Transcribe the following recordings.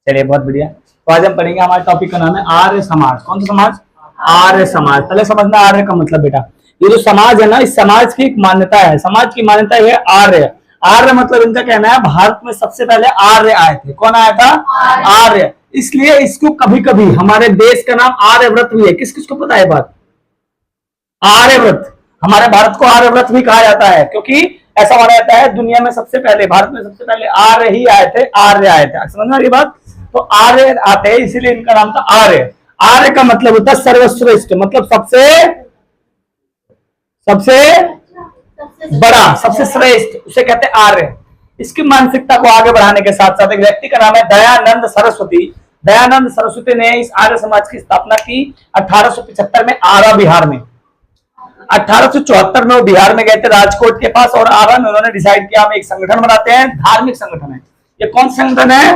चलिए बहुत बढ़िया। तो आज हम पढ़ेंगे, हमारे टॉपिक का नाम है आर्य समाज। कौन सा समाज? आर्य समाज। पहले समझना आर्य का मतलब बेटा, ये जो समाज है ना, इस समाज की एक मान्यता है। समाज की मान्यता है आर्य। आर्य मतलब इनका कहना है भारत में सबसे पहले आर्य आए थे। कौन आया था? आर्य। इसलिए इसको कभी कभी हमारे देश का नाम आर्यव्रत भी है। किस किस को पता है बात? आर्यव्रत। हमारे भारत को आर्यव्रत भी कहा जाता है, क्योंकि ऐसा माना जाता है दुनिया में सबसे पहले, भारत में सबसे पहले आर्य ही आए थे, आर्य आए थे। समझ में आ रही बात? तो आर्य आते हैं, इसीलिए इनका नाम था आर्य। आर्य का मतलब होता है सर्वश्रेष्ठ, मतलब सबसे सबसे बड़ा, सबसे श्रेष्ठ, उसे कहते हैं आर्य। इसकी मानसिकता को आगे बढ़ाने के साथ साथ एक व्यक्ति का नाम है दयानंद सरस्वती। दयानंद सरस्वती ने इस आर्य समाज की स्थापना की 1875 में आरा, बिहार में। 1874 में वो बिहार में गए थे, राजकोट के पास, और आरा में उन्होंने डिसाइड किया हम एक संगठन बनाते हैं, धार्मिक संगठन है। ये कौन संगठन है?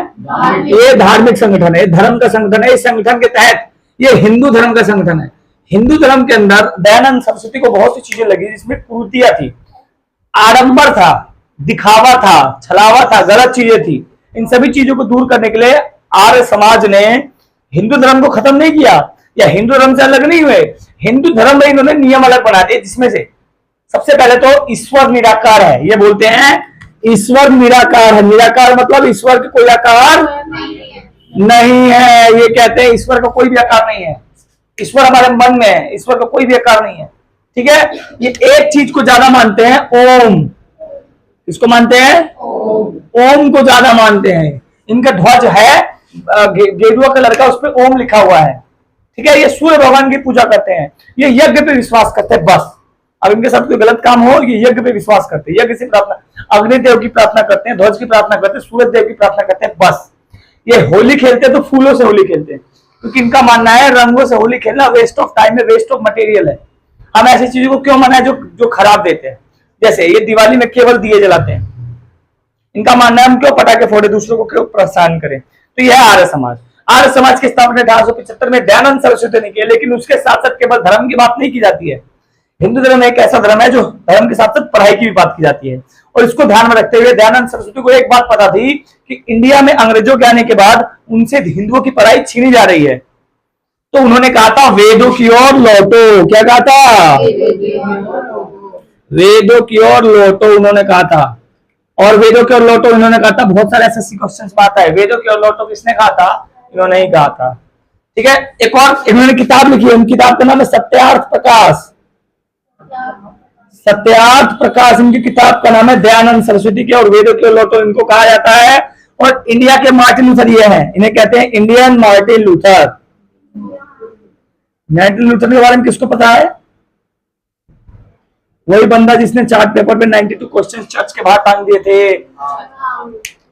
ये धार्मिक संगठन है, धर्म का संगठन है। इस संगठन के तहत ये हिंदू धर्म का संगठन है। हिंदू धर्म के अंदर दयानंद सरस्वती को बहुत सी चीजें लगी, जिसमें कुरीतियां थी, आडंबर था, दिखावा था, छलावा था, गलत चीजें थी। इन सभी चीजों को दूर करने के लिए आर्य समाज ने हिंदू धर्म को खत्म नहीं किया, या हिंदू धर्म से अलग नहीं हुए। हिंदु धर्म में इन्होंने नियम अलग बना दिए, जिसमें से सबसे पहले तो ईश्वर निराकार है। ये बोलते हैं ईश्वर निराकार है। निराकार मतलब ईश्वर का कोई आकार नहीं है। ये कहते हैं ईश्वर का कोई भी आकार नहीं है, ईश्वर हमारे मन में है, ईश्वर का कोई भी आकार नहीं है। ठीक है? ये एक चीज को ज्यादा मानते हैं, ओम। इसको मानते हैं, ओम को ज्यादा मानते हैं। इनका ध्वज है गेरुआ कलर का, उस पर ओम लिखा हुआ है। ठीक है? ये सूर्य भगवान की पूजा करते हैं, ये यज्ञ पे विश्वास करते हैं बस। अब इनके साथ कोई गलत काम हो, ये यज्ञ पे विश्वास करते हैं, यज्ञ से प्रार्थना, अग्निदेव की प्रार्थना करते हैं, ध्वज की प्रार्थना करते हैं, सूरज देव की प्रार्थना करते हैं बस। ये होली खेलते हैं तो फूलों से होली खेलते हैं, क्योंकि इनका मानना है रंगों से होली खेलना वेस्ट ऑफ टाइम है, वेस्ट ऑफ मटेरियल है। हम ऐसी चीजों को क्यों मनाए जो खराब देते हैं? जैसे ये दिवाली में केवल दिए जलाते हैं, इनका मानना है हम क्यों पटाखे फोड़े, दूसरों को क्यों प्रोत्साहन करें। तो यह आर्य समाज। आर्य समाज की स्थापना 1875 में दयानंद सरस्वती ने की, लेकिन उसके साथ साथ केवल धर्म की बात नहीं की जाती है। हिंदू धर्म एक ऐसा धर्म है जो धर्म के साथ साथ पढ़ाई की भी बात की जाती है, और इसको ध्यान में रखते हुए दयानंद सरस्वती को एक बात पता थी कि इंडिया में अंग्रेजों के आने के बाद उनसे हिंदुओं की पढ़ाई छीनी जा रही है। तो उन्होंने कहा था वेदों की ओर लौटो। क्या कहा था? वेदों की ओर लौटो उन्होंने कहा था। और वेदों की ओर लौटो इन्होंने कहा था, बहुत सारे एसएससी क्वेश्चंस में आता है, वेदों की ओर लौटो किसने कहा था? इन्होंने ही कहा था। ठीक है? एक और इन्होंने किताब लिखी है, उन किताब का नाम है सत्यार्थ प्रकाश। सत्यार्थ प्रकाश इनकी किताब का नाम है, दयानंद सरस्वती के। और वेदों की ओर लौटो इनको कहा जाता है। और इंडिया के मार्टिन लूथर ये हैं, इन्हें कहते हैं Indian Martin Luther. Martin Luther के बारे में किसको पता है? वही बंदा जिसने चार्ट पेपर पे 92 क्वेश्चन चर्च के बाहर टांग दिए थे,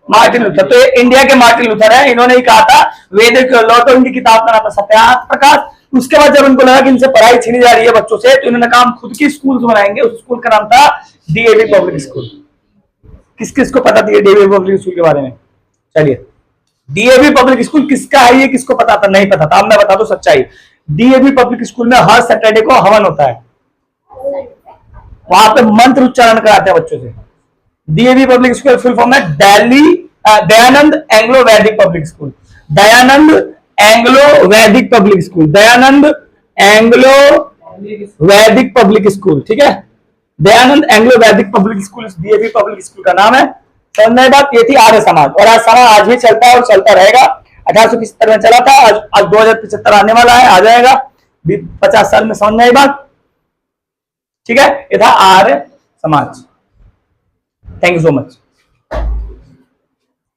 मार्टिन लूथर। तो इंडिया के मार्टिन लूथर है, इन्होंने ही कहा था वेद की ओर लौटो। इनकी किताब का नाम है सत्यार्थ प्रकाश। उसके बाद जब उनको लगा कि इनसे पढ़ाई छीनी जा रही है बच्चों से, तो इन्होंने कहा हम खुद की स्कूल बनाएंगे। उस स्कूल का नाम था डीएवी पब्लिक स्कूल। किस किस को पता था डीएवी पब्लिक स्कूल के बारे में? चलिए, डीएवी पब्लिक स्कूल किसका है ये किसको पता था? नहीं पता था। अब मैं बता दूं सच्चाई, डीएवी पब्लिक स्कूल में हर सैटरडे को हवन होता है, वहां पे मंत्र उच्चारण कराते हैं बच्चों से। DAV public school full form है दयानंद एंग्लो वैदिक पब्लिक स्कूल। दयानंद एंग्लो वैदिक पब्लिक स्कूल, दयानंद एंग्लो वैदिक पब्लिक स्कूल। ठीक है? दयानंद एंग्लो वैदिक public school DAV public school का नाम है। समझने बात ये थी आर्य समाज। और आज समाज आज भी चलता है और चलता रहेगा। 1875 में चला था, आज 2075 आने वाला है, आ जाएगा 50 साल में। समझ में आई बात? ठीक है? ये था Arya Samaj. Thank you so much.